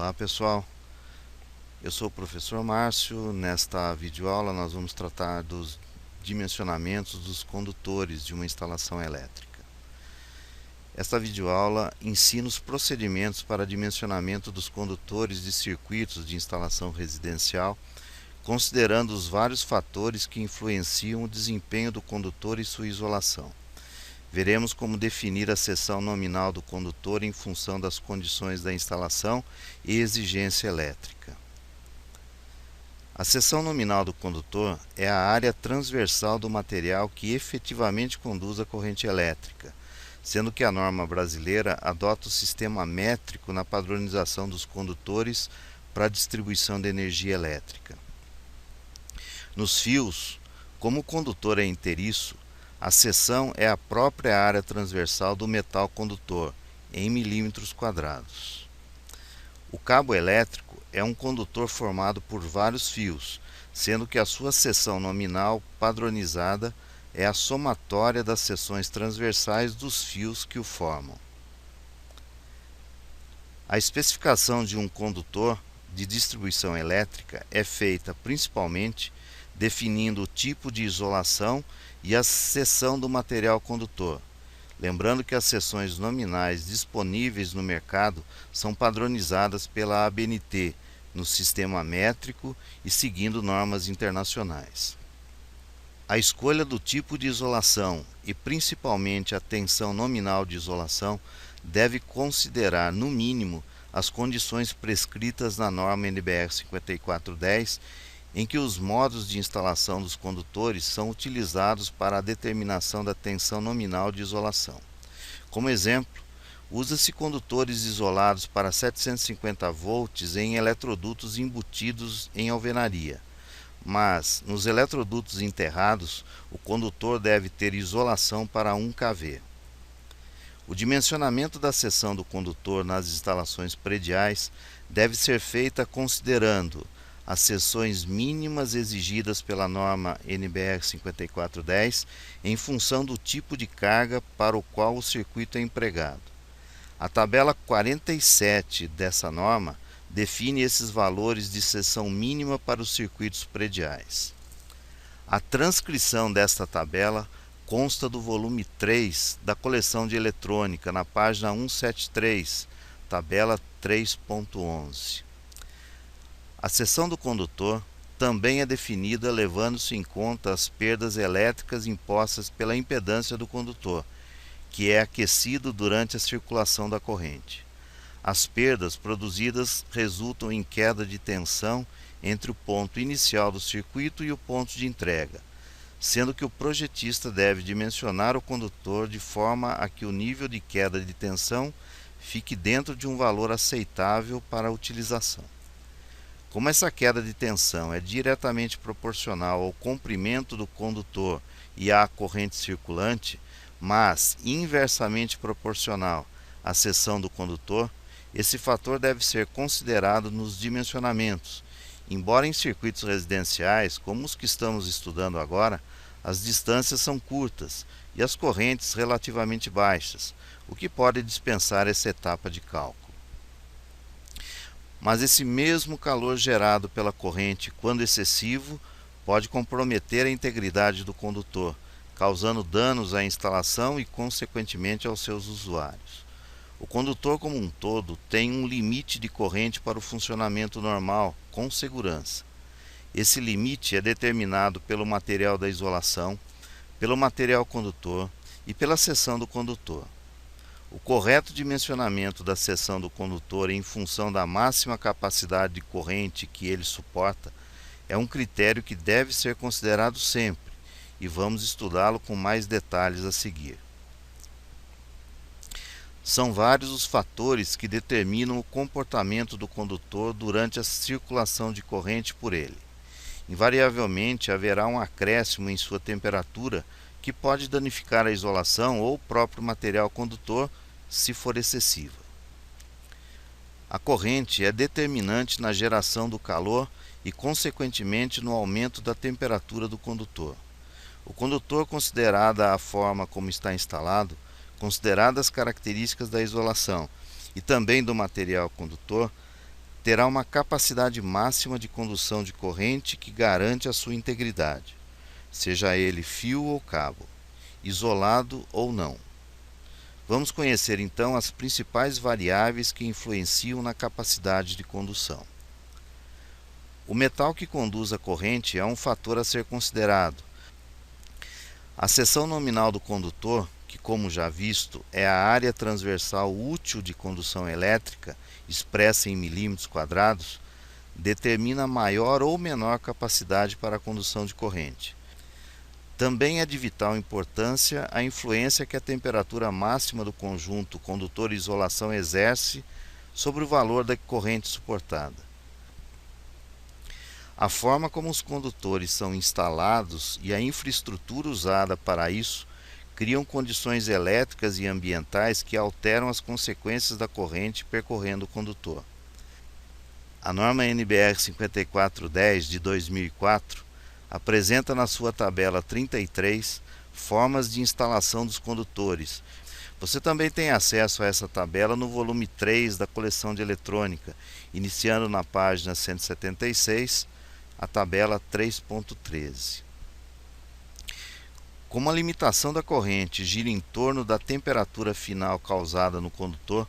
Olá pessoal, eu sou o professor Márcio. Nesta videoaula nós vamos tratar dos dimensionamentos dos condutores de uma instalação elétrica. Esta videoaula ensina os procedimentos para dimensionamento dos condutores de circuitos de instalação residencial, considerando os vários fatores que influenciam o desempenho do condutor e sua isolação. Veremos como definir a seção nominal do condutor em função das condições da instalação e exigência elétrica. A seção nominal do condutor é a área transversal do material que efetivamente conduz a corrente elétrica, sendo que a norma brasileira adota o sistema métrico na padronização dos condutores para a distribuição de energia elétrica. Nos fios, como o condutor é inteiriço, a seção é a própria área transversal do metal condutor, em milímetros quadrados. O cabo elétrico é um condutor formado por vários fios, sendo que a sua seção nominal padronizada é a somatória das seções transversais dos fios que o formam. A especificação de um condutor de distribuição elétrica é feita principalmente definindo o tipo de isolação e a seção do material condutor. Lembrando que as seções nominais disponíveis no mercado são padronizadas pela ABNT no sistema métrico e seguindo normas internacionais. A escolha do tipo de isolação e principalmente a tensão nominal de isolação deve considerar, no mínimo, as condições prescritas na norma NBR 5410, em que os modos de instalação dos condutores são utilizados para a determinação da tensão nominal de isolação. Como exemplo, usa-se condutores isolados para 750 volts em eletrodutos embutidos em alvenaria, mas nos eletrodutos enterrados, o condutor deve ter isolação para 1 kV. O dimensionamento da seção do condutor nas instalações prediais deve ser feita considerando as seções mínimas exigidas pela norma NBR 5410 em função do tipo de carga para o qual o circuito é empregado. A tabela 47 dessa norma define esses valores de seção mínima para os circuitos prediais. A transcrição desta tabela consta do volume 3 da coleção de eletrônica, na página 173, tabela 3.11. A seção do condutor também é definida levando-se em conta as perdas elétricas impostas pela impedância do condutor, que é aquecido durante a circulação da corrente. As perdas produzidas resultam em queda de tensão entre o ponto inicial do circuito e o ponto de entrega, sendo que o projetista deve dimensionar o condutor de forma a que o nível de queda de tensão fique dentro de um valor aceitável para a utilização. Como essa queda de tensão é diretamente proporcional ao comprimento do condutor e à corrente circulante, mas inversamente proporcional à seção do condutor, esse fator deve ser considerado nos dimensionamentos. Embora em circuitos residenciais, como os que estamos estudando agora, as distâncias são curtas e as correntes relativamente baixas, o que pode dispensar essa etapa de cálculo. Mas esse mesmo calor gerado pela corrente, quando excessivo, pode comprometer a integridade do condutor, causando danos à instalação e, consequentemente, aos seus usuários. O condutor como um todo tem um limite de corrente para o funcionamento normal, com segurança. Esse limite é determinado pelo material da isolação, pelo material condutor e pela seção do condutor. O correto dimensionamento da seção do condutor em função da máxima capacidade de corrente que ele suporta é um critério que deve ser considerado sempre, e vamos estudá-lo com mais detalhes a seguir. São vários os fatores que determinam o comportamento do condutor durante a circulação de corrente por ele. Invariavelmente haverá um acréscimo em sua temperatura que pode danificar a isolação ou o próprio material condutor se for excessiva. A corrente é determinante na geração do calor e, consequentemente, no aumento da temperatura do condutor. O condutor, considerada a forma como está instalado, consideradas as características da isolação e também do material condutor, terá uma capacidade máxima de condução de corrente que garante a sua integridade, seja ele fio ou cabo, isolado ou não. Vamos conhecer então as principais variáveis que influenciam na capacidade de condução. O metal que conduz a corrente é um fator a ser considerado. A seção nominal do condutor, que, como já visto, é a área transversal útil de condução elétrica, expressa em milímetros quadrados, determina maior ou menor capacidade para a condução de corrente. Também é de vital importância a influência que a temperatura máxima do conjunto condutor e isolação exerce sobre o valor da corrente suportada. A forma como os condutores são instalados e a infraestrutura usada para isso criam condições elétricas e ambientais que alteram as consequências da corrente percorrendo o condutor. A norma NBR 5410 de 2004 apresenta na sua tabela 33 formas de instalação dos condutores. Você também tem acesso a essa tabela no volume 3 da coleção de eletrônica, iniciando na página 176, a tabela 3.13. Como a limitação da corrente gira em torno da temperatura final causada no condutor,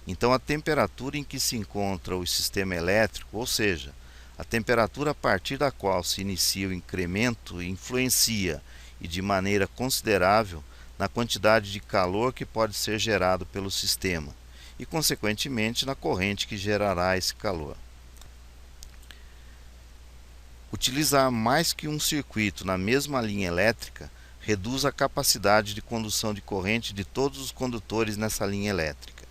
então a temperatura em que se encontra o sistema elétrico, ou seja, a temperatura a partir da qual se inicia o incremento, influencia, e de maneira considerável, na quantidade de calor que pode ser gerado pelo sistema, e consequentemente na corrente que gerará esse calor. Utilizar mais que um circuito na mesma linha elétrica reduz a capacidade de condução de corrente de todos os condutores nessa linha elétrica.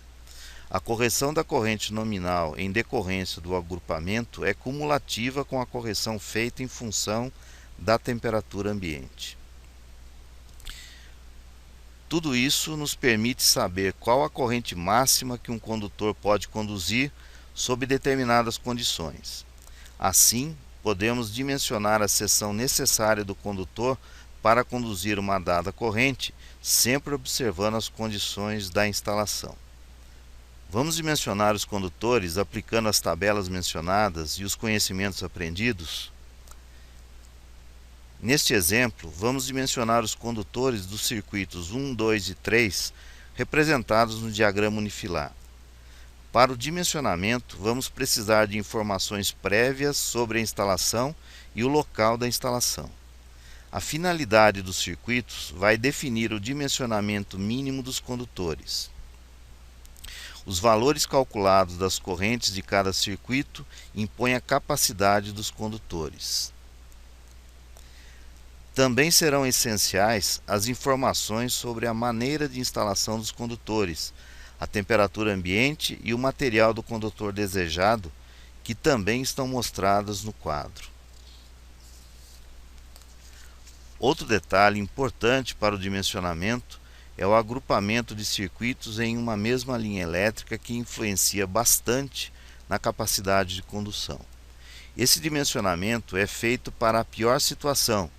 A correção da corrente nominal em decorrência do agrupamento é cumulativa com a correção feita em função da temperatura ambiente. Tudo isso nos permite saber qual a corrente máxima que um condutor pode conduzir sob determinadas condições. Assim, podemos dimensionar a seção necessária do condutor para conduzir uma dada corrente, sempre observando as condições da instalação. Vamos dimensionar os condutores aplicando as tabelas mencionadas e os conhecimentos aprendidos? Neste exemplo, vamos dimensionar os condutores dos circuitos 1, 2 e 3, representados no diagrama unifilar. Para o dimensionamento, vamos precisar de informações prévias sobre a instalação e o local da instalação. A finalidade dos circuitos vai definir o dimensionamento mínimo dos condutores. Os valores calculados das correntes de cada circuito impõem a capacidade dos condutores. Também serão essenciais as informações sobre a maneira de instalação dos condutores, a temperatura ambiente e o material do condutor desejado, que também estão mostradas no quadro. Outro detalhe importante para o dimensionamento é o agrupamento de circuitos em uma mesma linha elétrica que influencia bastante na capacidade de condução. Esse dimensionamento é feito para a pior situação,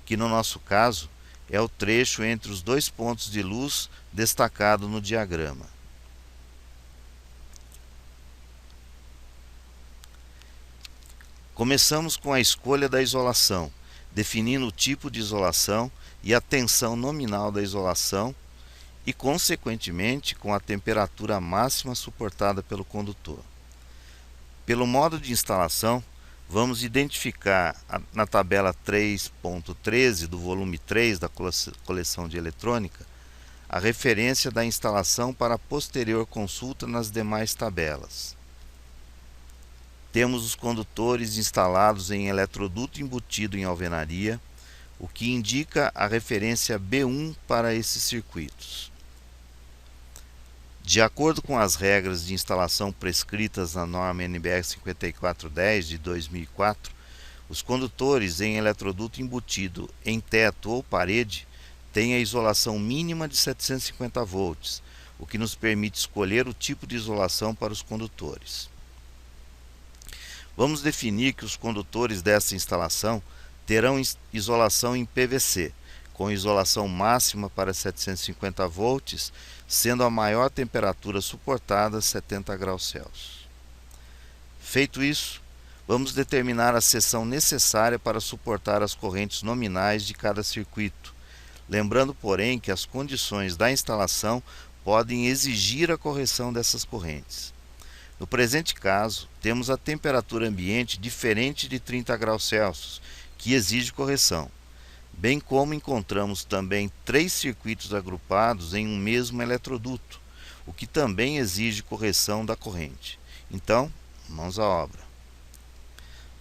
que no nosso caso é o trecho entre os dois pontos de luz destacado no diagrama. Começamos com a escolha da isolação, definindo o tipo de isolação e a tensão nominal da isolação e, consequentemente, com a temperatura máxima suportada pelo condutor. Pelo modo de instalação, vamos identificar na tabela 3.13 do volume 3 da coleção de eletrônica a referência da instalação para posterior consulta nas demais tabelas. Temos os condutores instalados em eletroduto embutido em alvenaria, o que indica a referência B1 para esses circuitos. De acordo com as regras de instalação prescritas na norma NBR 5410 de 2004, os condutores em eletroduto embutido em teto ou parede têm a isolação mínima de 750 volts, o que nos permite escolher o tipo de isolação para os condutores. Vamos definir que os condutores dessa instalação terão isolação em PVC, com isolação máxima para 750 volts, sendo a maior temperatura suportada 70 graus Celsius. Feito isso, vamos determinar a seção necessária para suportar as correntes nominais de cada circuito, lembrando, porém, que as condições da instalação podem exigir a correção dessas correntes. No presente caso, temos a temperatura ambiente diferente de 30 graus Celsius, que exige correção, bem como encontramos também 3 circuitos agrupados em um mesmo eletroduto, o que também exige correção da corrente. Então, mãos à obra.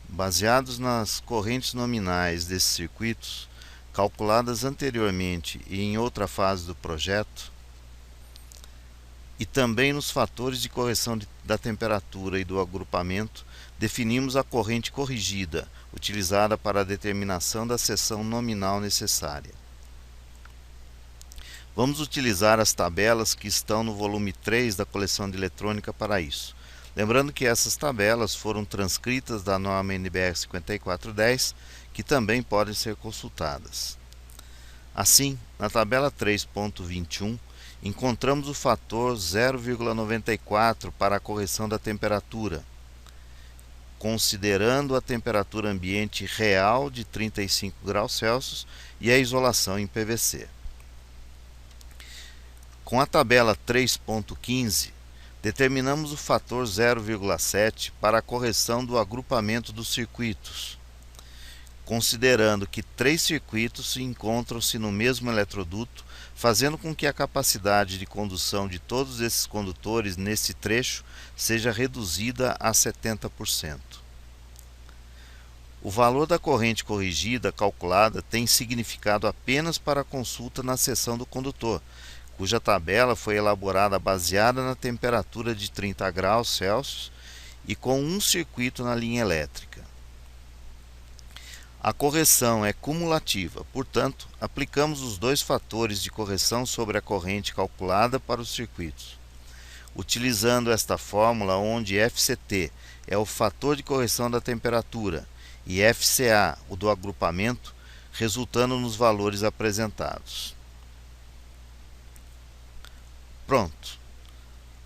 Baseados nas correntes nominais desses circuitos, calculadas anteriormente e em outra fase do projeto, e também nos fatores de correção da temperatura e do agrupamento, definimos a corrente corrigida, utilizada para a determinação da seção nominal necessária. Vamos utilizar as tabelas que estão no volume 3 da coleção de eletrônica para isso. Lembrando que essas tabelas foram transcritas da norma NBR 5410, que também podem ser consultadas. Assim, na tabela 3.21, encontramos o fator 0,94 para a correção da temperatura, considerando a temperatura ambiente real de 35 graus Celsius e a isolação em PVC. Com a tabela 3.15, determinamos o fator 0,7 para a correção do agrupamento dos circuitos, considerando que 3 circuitos encontram-se no mesmo eletroduto, fazendo com que a capacidade de condução de todos esses condutores nesse trecho seja reduzida a 70%. O valor da corrente corrigida calculada tem significado apenas para a consulta na seção do condutor, cuja tabela foi elaborada baseada na temperatura de 30 graus Celsius e com um circuito na linha elétrica. A correção é cumulativa, portanto, aplicamos os 2 fatores de correção sobre a corrente calculada para os circuitos. Utilizando esta fórmula, onde FCT é o fator de correção da temperatura e FCA o do agrupamento, resultando nos valores apresentados. Pronto!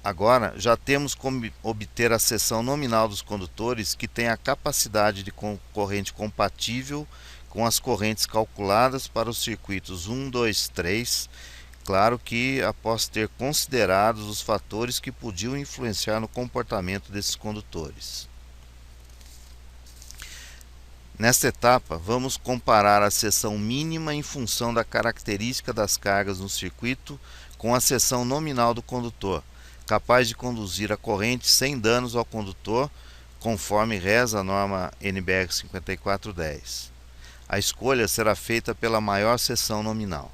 Agora já temos como obter a seção nominal dos condutores que tem a capacidade de corrente compatível com as correntes calculadas para os circuitos 1, 2, 3, claro que após ter considerado os fatores que podiam influenciar no comportamento desses condutores. Nesta etapa, vamos comparar a seção mínima em função da característica das cargas no circuito com a seção nominal do condutor, capaz de conduzir a corrente sem danos ao condutor, conforme reza a norma NBR 5410. A escolha será feita pela maior seção nominal.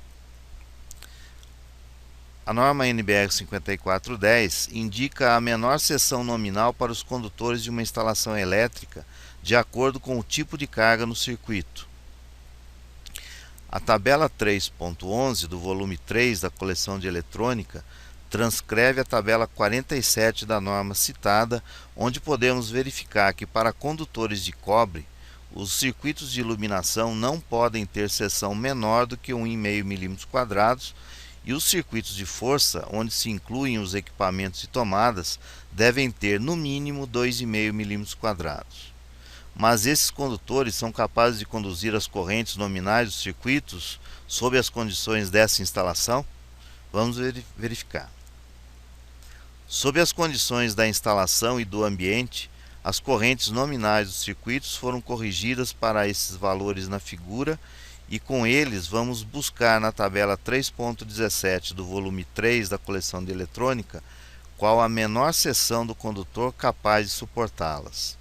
A norma NBR 5410 indica a menor seção nominal para os condutores de uma instalação elétrica, de acordo com o tipo de carga no circuito. A tabela 3.11 do volume 3 da coleção de eletrônica transcreve a tabela 47 da norma citada, onde podemos verificar que para condutores de cobre, os circuitos de iluminação não podem ter seção menor do que 1,5 mm² e os circuitos de força, onde se incluem os equipamentos e tomadas, devem ter no mínimo 2,5 mm². Mas esses condutores são capazes de conduzir as correntes nominais dos circuitos sob as condições dessa instalação? Vamos verificar. Sob as condições da instalação e do ambiente, as correntes nominais dos circuitos foram corrigidas para esses valores na figura e com eles vamos buscar na tabela 3.17 do volume 3 da coleção de eletrônica qual a menor seção do condutor capaz de suportá-las.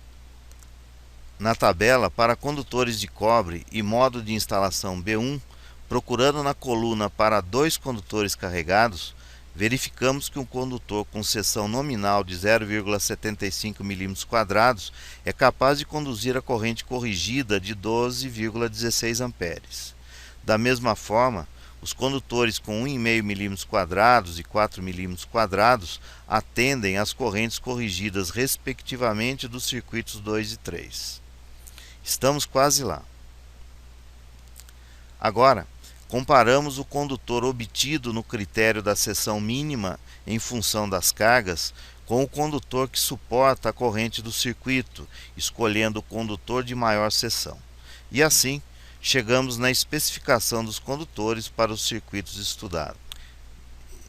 Na tabela, para condutores de cobre e modo de instalação B1, procurando na coluna para 2 condutores carregados, verificamos que um condutor com seção nominal de 0,75 mm² é capaz de conduzir a corrente corrigida de 12,16 amperes. Da mesma forma, os condutores com 1,5 mm² e 4 mm² atendem às correntes corrigidas respectivamente dos circuitos 2 e 3. Estamos quase lá. Agora, comparamos o condutor obtido no critério da seção mínima em função das cargas com o condutor que suporta a corrente do circuito, escolhendo o condutor de maior seção. E assim, chegamos na especificação dos condutores para os circuitos estudados.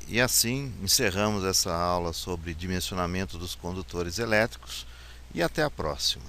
E assim, encerramos essa aula sobre dimensionamento dos condutores elétricos e até a próxima.